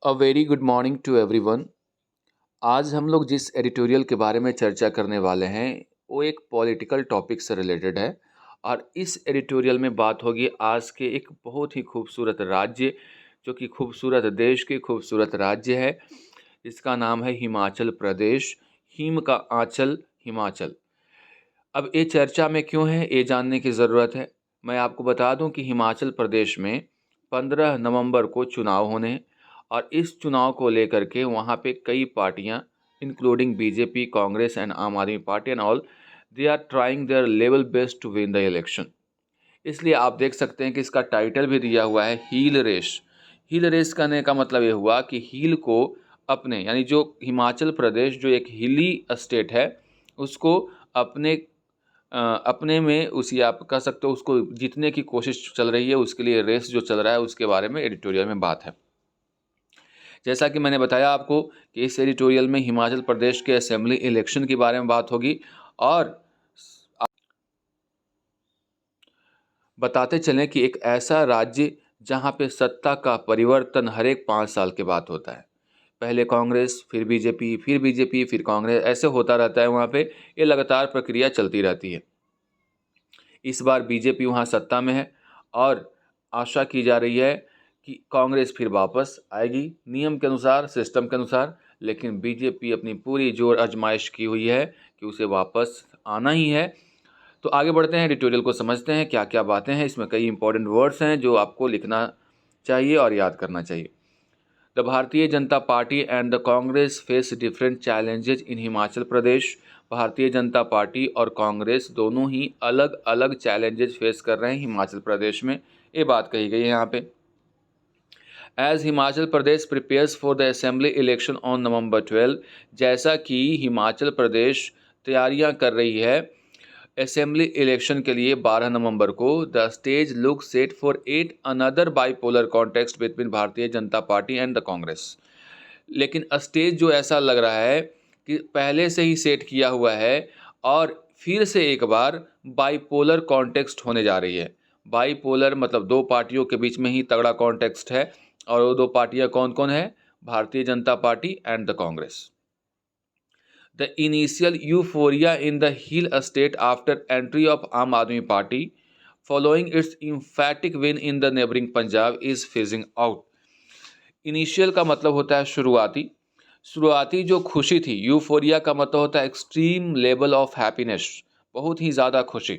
A very good morning to everyone. आज हम लोग जिस एडिटोरियल के बारे में चर्चा करने वाले हैं वो एक पॉलिटिकल टॉपिक से रिलेटेड है। और इस एडिटोरियल में बात होगी आज के एक बहुत ही खूबसूरत राज्य, जो कि खूबसूरत देश के खूबसूरत राज्य है। इसका नाम है हिमाचल प्रदेश। हिम का आंचल हिमाचल। अब ये चर्चा में क्यों है ये जानने की ज़रूरत है। मैं आपको बता दूं कि हिमाचल प्रदेश में 15 नवंबर को चुनाव होने हैं। और इस चुनाव को लेकर के वहाँ पे कई पार्टियाँ including BJP, Congress and Aam Aadmi Party and all, they are trying their level best to win the election. इसलिए आप देख सकते हैं कि इसका टाइटल भी दिया हुआ है हील रेस। हील रेस करने का मतलब ये हुआ कि हील को अपने, यानी जो हिमाचल प्रदेश जो एक हिली स्टेट है, उसको अपने अपने में उसी आप कह सकते हो उसको जीतने की कोशिश चल रही है। उसके लिए रेस जो चल रहा है उसके बारे में एडिटोरियल में बात है। जैसा कि मैंने बताया आपको कि इस एडिटोरियल में हिमाचल प्रदेश के असेंबली इलेक्शन के बारे में बात होगी। और बताते चलें कि एक ऐसा राज्य जहाँ पे सत्ता का परिवर्तन हर एक 5 साल के बाद होता है। पहले कांग्रेस, फिर बीजेपी, फिर बीजेपी, फिर कांग्रेस, ऐसे होता रहता है। वहाँ पे ये लगातार प्रक्रिया चलती रहती है। इस बार बीजेपी वहाँ सत्ता में है और आशा की जा रही है कि कांग्रेस फिर वापस आएगी नियम के अनुसार, सिस्टम के अनुसार। लेकिन बीजेपी अपनी पूरी जोर आजमाइश की हुई है कि उसे वापस आना ही है। तो आगे बढ़ते हैं, एडिटोरियल को समझते हैं क्या क्या बातें हैं इसमें। कई इंपॉर्टेंट वर्ड्स हैं जो आपको लिखना चाहिए और याद करना चाहिए। The Bharatiya Janata Party and the Congress face different challenges in Himachal Pradesh. Bharatiya Janata party और कांग्रेस दोनों ही अलग अलग चैलेंजेस फेस कर रहे हैं हिमाचल प्रदेश में। ये बात कही गई है यहाँ पे। As Himachal Pradesh prepares for the assembly election on November 12, जैसा कि हिमाचल प्रदेश तैयारियां कर रही है असेंबली इलेक्शन के लिए 12 नवंबर को, the stage look set for at another bipolar context between भारतीय जनता पार्टी एंड द कांग्रेस। लेकिन स्टेज जो ऐसा लग रहा है कि पहले से ही सेट किया हुआ है और फिर से एक बार बाईपोलर कॉन्टेक्स्ट होने जा रही है। बाईपोलर मतलब दो पार्टियों के बीच में ही तगड़ा कॉन्टेक्स्ट है। और वो दो पार्टियां कौन कौन है? भारतीय Janata Party and the Congress. The initial euphoria in the Hill estate after entry of Aam Aadmi Party following its emphatic win in the neighboring Punjab is phasing out. Initial का मतलब होता है शुरुआती। शुरुआती जो खुशी थी, यूफोरिया का मतलब होता है एक्सट्रीम लेवल ऑफ हैप्पीनेस, बहुत ही ज़्यादा खुशी।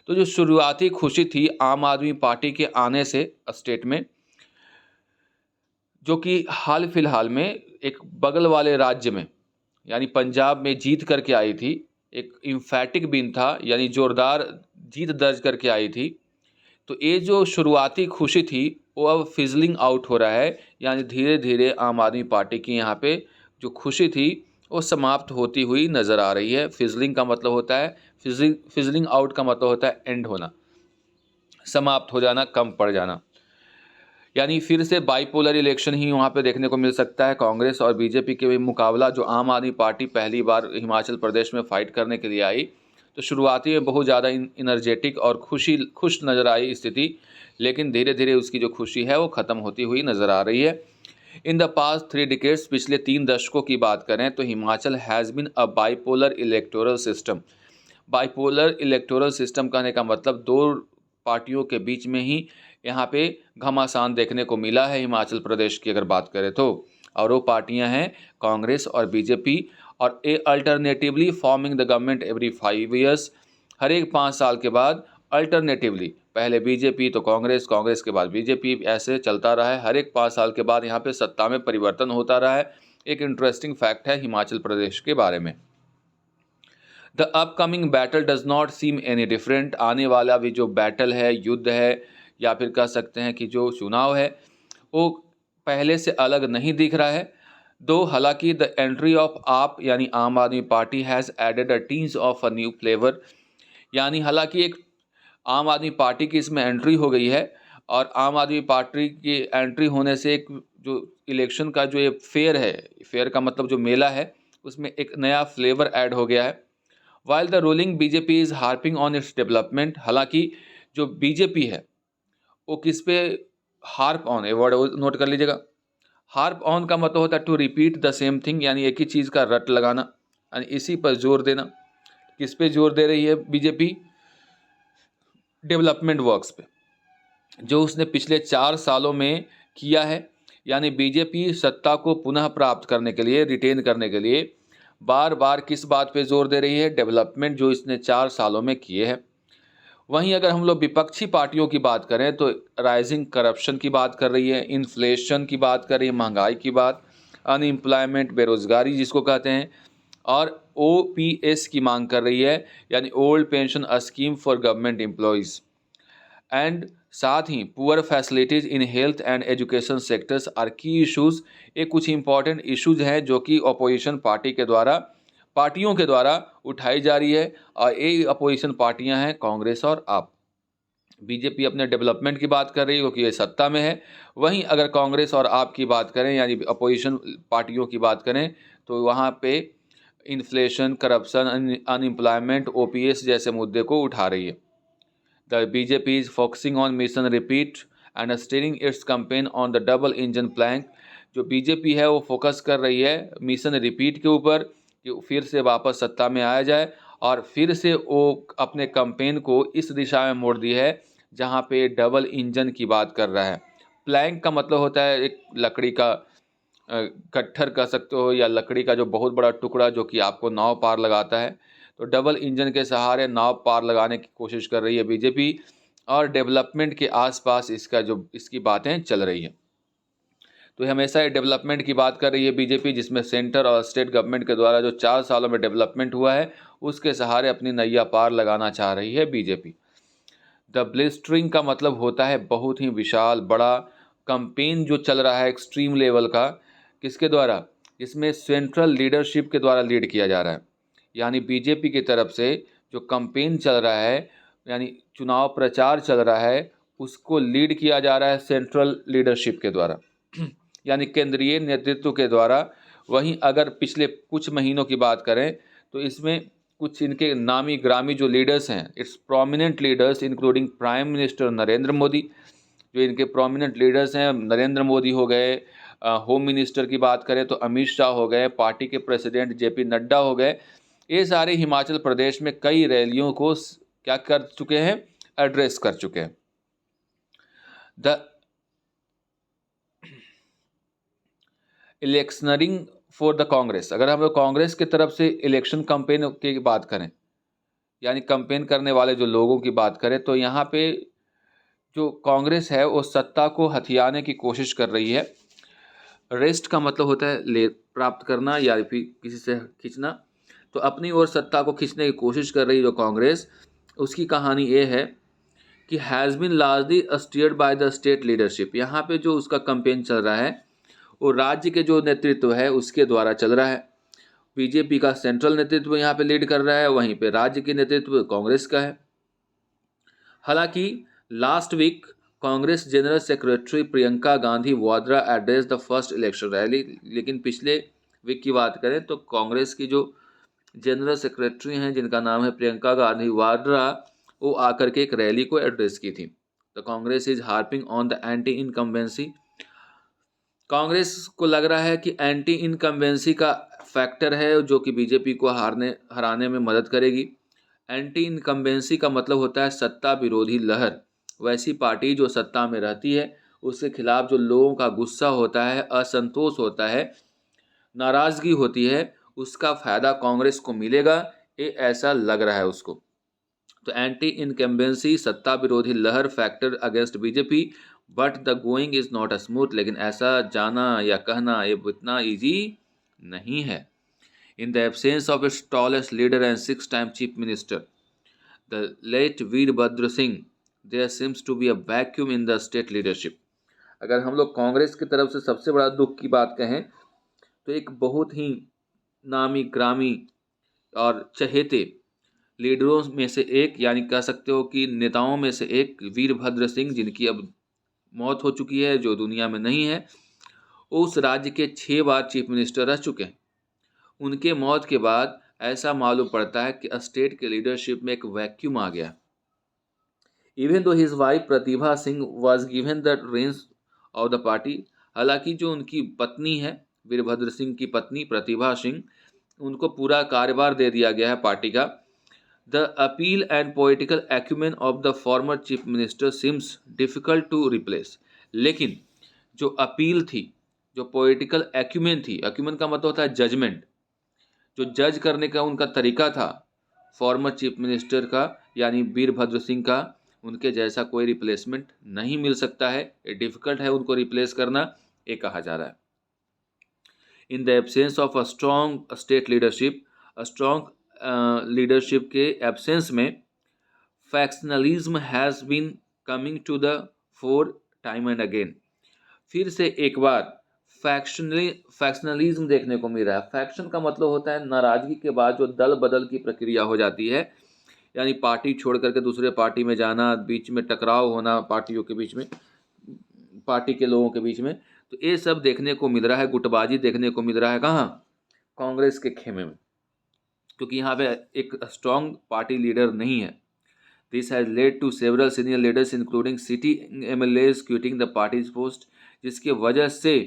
तो जो शुरुआती खुशी थी आम आदमी पार्टी के आने से स्टेट में, जो कि हाल फिलहाल में एक बगल वाले राज्य में यानी पंजाब में जीत करके आई थी, एक इम्फैटिक विन था यानी ज़ोरदार जीत दर्ज करके आई थी। तो ये जो शुरुआती खुशी थी वो अब फिजलिंग आउट हो रहा है, यानी धीरे धीरे आम आदमी पार्टी की यहाँ पे जो खुशी थी वो समाप्त होती हुई नज़र आ रही है। फिजलिंग का मतलब होता है, फिजलिंग आउट का मतलब होता है एंड होना, समाप्त हो जाना, कम पड़ जाना। यानी फिर से बाईपोलर इलेक्शन ही वहाँ पे देखने को मिल सकता है। कांग्रेस और बीजेपी के मुकाबला जो आम आदमी पार्टी पहली बार हिमाचल प्रदेश में फाइट करने के लिए आई, तो शुरुआती में बहुत ज़्यादा इनर्जेटिक और खुश नज़र आई स्थिति। लेकिन धीरे धीरे उसकी जो खुशी है वो ख़त्म होती हुई नज़र आ रही है। इन द पास्ट 3 डिकेड्स, पिछले 3 दशकों की बात करें तो Himachal has been a bipolar electoral system. Bipolar electoral system कहने का मतलब दो पार्टियों के बीच में ही यहाँ पे घमासान देखने को मिला है हिमाचल प्रदेश की अगर बात करें तो। और वो पार्टियां हैं कांग्रेस और बीजेपी। और ए alternatively forming the government every 5 years, हर एक 5 साल के बाद अल्टरनेटिवली, पहले बीजेपी तो कांग्रेस, कांग्रेस के बाद बीजेपी, ऐसे चलता रहा है। हर एक 5 साल के बाद यहाँ पे सत्ता में परिवर्तन होता रहा है। एक इंटरेस्टिंग फैक्ट है हिमाचल प्रदेश के बारे में। The upcoming battle does not seem any different. आने वाला भी जो बैटल है, युद्ध है, या फिर कह सकते हैं कि जो चुनाव है, वो पहले से अलग नहीं दिख रहा है। दो हालांकि द एंट्री ऑफ आप यानी Aam Aadmi Party has added a tinge of a new flavour, यानी हालांकि एक आम आदमी पार्टी की इसमें एंट्री हो गई है। और आम आदमी पार्टी की एंट्री होने से एक जो इलेक्शन का जो ये फेयर है, फेयर का मतलब जो मेला है, उसमें एक नया फ्लेवर ऐड हो गया है। While the ruling BJP is harping on its development, हालांकि जो बीजेपी है वो किस पे हार्प ऑन, ये वर्ड नोट कर लीजिएगा, हार्प ऑन का मतलब होता है to repeat the same thing, यानी एक ही चीज़ का रट लगाना, यानी इसी पर जोर देना। किस पे जोर दे रही है बीजेपी? डेवलपमेंट वर्क्स पे, जो उसने पिछले 4 सालों में किया है। यानी बीजेपी सत्ता को पुनः प्राप्त करने के लिए, रिटेन करने के लिए बार बार किस बात पे जोर दे रही है? डेवलपमेंट, जो इसने 4 सालों में किए हैं। वहीं अगर हम लोग विपक्षी पार्टियों की बात करें तो राइजिंग करप्शन की बात कर रही है, इन्फ्लेशन की बात कर रही है, महंगाई की बात, अनएम्प्लॉयमेंट, बेरोजगारी जिसको कहते हैं, और ओपीएस की मांग कर रही है, यानी old pension scheme for government employees. And साथ ही poor facilities in health and education sectors are key issues. ये कुछ इंपॉर्टेंट इश्यूज़ हैं जो कि अपोजिशन पार्टियों के द्वारा उठाई जा रही है, और ये अपोजिशन पार्टियां हैं कांग्रेस और आप। बीजेपी अपने डेवलपमेंट की बात कर रही है क्योंकि ये सत्ता में है। वहीं अगर कांग्रेस और आप की बात करें, यानी अपोजिशन पार्टियों की बात करें, तो वहाँ पे इन्फ्लेशन, करप्शन, अनएम्प्लॉयमेंट, ओपीएस जैसे मुद्दे को उठा रही है। The BJP is focusing on mission repeat and steering it's campaign on the double engine plan. जो बीजेपी है वो फोकस कर रही है मिशन रिपीट के ऊपर, कि फिर से वापस सत्ता में आया जाए, और फिर से वो अपने कैंपेन को इस दिशा में मोड़ दी है जहाँ पे डबल इंजन की बात कर रहा है। प्लैंक का मतलब होता है एक लकड़ी का गट्ठर कह सकते हो, या लकड़ी का जो बहुत बड़ा टुकड़ा जो कि आपको नाव पार लगाता है। तो डबल इंजन के सहारे नाव पार लगाने की कोशिश कर रही है बीजेपी, और डेवलपमेंट के आसपास इसकी बातें चल रही हैं। तो हमेशा ये डेवलपमेंट की बात कर रही है बीजेपी, जिसमें सेंटर और स्टेट गवर्नमेंट के द्वारा जो 4 सालों में डेवलपमेंट हुआ है उसके सहारे अपनी नैया पार लगाना चाह रही है बीजेपी। द ब्लिस्टरिंग का मतलब होता है बहुत ही विशाल बड़ा कैंपेन जो चल रहा है एक्सट्रीम लेवल का। किसके द्वारा? इसमें सेंट्रल लीडरशिप के द्वारा लीड किया जा रहा है। यानी बीजेपी की तरफ से जो कैंपेन चल रहा है, यानी चुनाव प्रचार चल रहा है, उसको लीड किया जा रहा है सेंट्रल लीडरशिप के द्वारा, यानी केंद्रीय नेतृत्व के द्वारा। वहीं अगर पिछले कुछ महीनों की बात करें तो इसमें कुछ इनके नामी ग्रामी जो लीडर्स हैं, it's prominent leaders including prime minister Narendra Modi. जो इनके प्रोमिनेंट लीडर्स हैं, नरेंद्र मोदी हो गए, होम मिनिस्टर की बात करें तो अमित शाह हो गए, पार्टी के प्रेसिडेंट जेपी नड्डा हो गए। ये सारे हिमाचल प्रदेश में कई रैलियों को क्या कर चुके हैं? एड्रेस कर चुके हैं। The electioneering for the Congress, अगर हम लोग कांग्रेस की तरफ से इलेक्शन कैंपेन की बात करें, यानी कैंपेन करने वाले जो लोगों की बात करें, तो यहाँ पे जो कांग्रेस है वो सत्ता को हथियाने की कोशिश कर रही है। रेस्ट का मतलब होता है ले प्राप्त करना या फिर किसी से खींचना। तो अपनी ओर सत्ता को खींचने की कोशिश कर रही है जो कांग्रेस, उसकी कहानी ये है कि has been largely steered by the state leadership. यहाँ पे जो उसका कैंपेन चल रहा है वो राज्य के जो नेतृत्व है उसके द्वारा चल रहा है। बीजेपी का सेंट्रल नेतृत्व यहाँ पे लीड कर रहा है, वहीं पे राज्य के नेतृत्व कांग्रेस का है। हालांकि last week Congress general secretary Priyanka Gandhi Vadra address the first election rally, लेकिन पिछले वीक की बात करें तो कांग्रेस की जो जनरल सेक्रेटरी हैं जिनका नाम है प्रियंका गांधी वाड्रा, वो आकर के एक रैली को एड्रेस की थी। The Congress is harping on the anti incumbency. Congress को लग रहा है कि एंटी इनकम्बेंसी का फैक्टर है जो कि बीजेपी को हराने में मदद करेगी। एंटी इनकम्बेंसी का मतलब होता है सत्ता विरोधी लहर। वैसी पार्टी जो सत्ता में रहती है उसके खिलाफ जो लोगों का गुस्सा होता है, असंतोष होता है, नाराज़गी होती है, उसका फ़ायदा कांग्रेस को मिलेगा, ये ऐसा लग रहा है उसको। तो एंटी इनकम्बेंसी सत्ता विरोधी लहर factor against BJP, but the going is not a smooth. लेकिन ऐसा जाना या कहना ये इतना ईजी नहीं है। In the absence of its tallest leader and 6-time chief minister the late Virbhadra Singh, there seems to be a vacuum in the state leadership. अगर हम लोग कांग्रेस की तरफ से सबसे बड़ा दुख की बात कहें तो एक बहुत ही नामी ग्रामी और चहेते लीडरों में से एक, यानी कह सकते हो कि नेताओं में से एक, वीरभद्र सिंह, जिनकी अब मौत हो चुकी है, जो दुनिया में नहीं है, उस राज्य के 6 बार चीफ मिनिस्टर रह चुके हैं। उनके मौत के बाद ऐसा मालूम पड़ता है कि स्टेट के लीडरशिप में एक वैक्यूम आ गया। Even though his wife Pratibha Singh was given the Reigns of the party, हालांकि जो उनकी पत्नी है, वीरभद्र सिंह की पत्नी प्रतिभा सिंह, उनको पूरा कार्यभार दे दिया गया है पार्टी का। The appeal and political acumen of the former chief minister seems difficult to replace. लेकिन जो अपील थी, जो पॉलिटिकल एक्यूमेन थी, एक्यूमेन का मतलब होता है जजमेंट, जो जज करने का उनका तरीका था फॉर्मर चीफ मिनिस्टर का यानी वीरभद्र सिंह का, उनके जैसा कोई रिप्लेसमेंट नहीं मिल सकता है। ये डिफ़िकल्ट है उनको रिप्लेस करना, ये कहा जा रहा है। In the absence of a strong state leadership, strong leadership के एब्सेंस में factionalism has been coming to the fore time and again. फिर से एक बार फैक्शनलिज्म देखने को मिल रहा है। फैक्शन का मतलब होता है नाराजगी के बाद जो दल बदल की प्रक्रिया हो जाती है, यानी पार्टी छोड़ करके दूसरे पार्टी में जाना, बीच में टकराव होना पार्टियों के बीच में, पार्टी के लोगों के बीच में, तो ये सब देखने को मिल रहा है। गुटबाजी देखने को मिल रहा है कहाँ? कांग्रेस के खेमे में, क्योंकि यहाँ पे एक स्ट्रॉन्ग पार्टी लीडर नहीं है। This has led to several senior leaders including sitting MLAs quitting the party's post, जिसके वजह से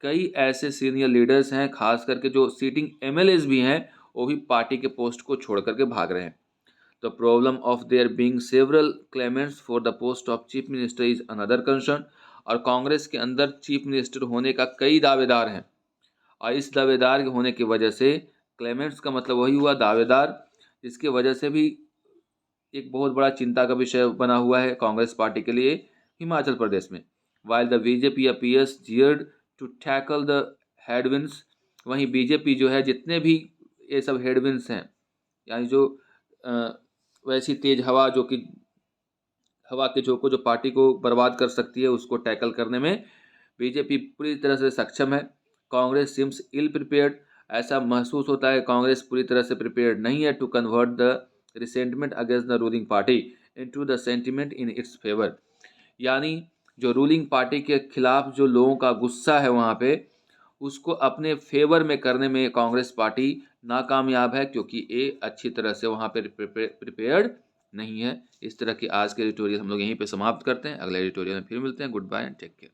कई ऐसे सीनियर लीडर्स हैं, खास करके जो सीटिंग MLAs भी हैं, वो भी पार्टी के पोस्ट को छोड़ करके भाग रहे हैं। The problem of their being several Clements for the post of chief minister is another concern. और कांग्रेस के अंदर चीफ मिनिस्टर होने का कई दावेदार हैं, और इस दावेदार के होने की वजह से, क्लेमेंट्स का मतलब वही हुआ दावेदार, जिसकी वजह से भी एक बहुत बड़ा चिंता का विषय बना हुआ है कांग्रेस पार्टी के लिए हिमाचल प्रदेश में। While the BJP appears geared to tackle the headwinds, वहीं बीजेपी जो है जितने भी ये सब हेडविंड्स हैं, यानी जो वैसी तेज हवा जो कि हवा के झोंकों जो पार्टी को बर्बाद कर सकती है, उसको टैकल करने में बीजेपी पूरी तरह से सक्षम है। कांग्रेस सिम्स इल प्रिपेयर्ड, ऐसा महसूस होता है कांग्रेस पूरी तरह से प्रिपेयर्ड नहीं है to convert the resentment against the ruling party into the sentiment in its favour. यानी जो रूलिंग पार्टी के खिलाफ जो लोगों का गुस्सा है वहाँ पे, उसको अपने फेवर में करने में कांग्रेस पार्टी नाकामयाब है, क्योंकि ये अच्छी तरह से वहाँ पे प्रिपेयर्ड नहीं है। इस तरह की आज के एडिटोरियल हम लोग यहीं पे समाप्त करते हैं। अगले एडिटोरियल में फिर मिलते हैं। Goodbye and take care.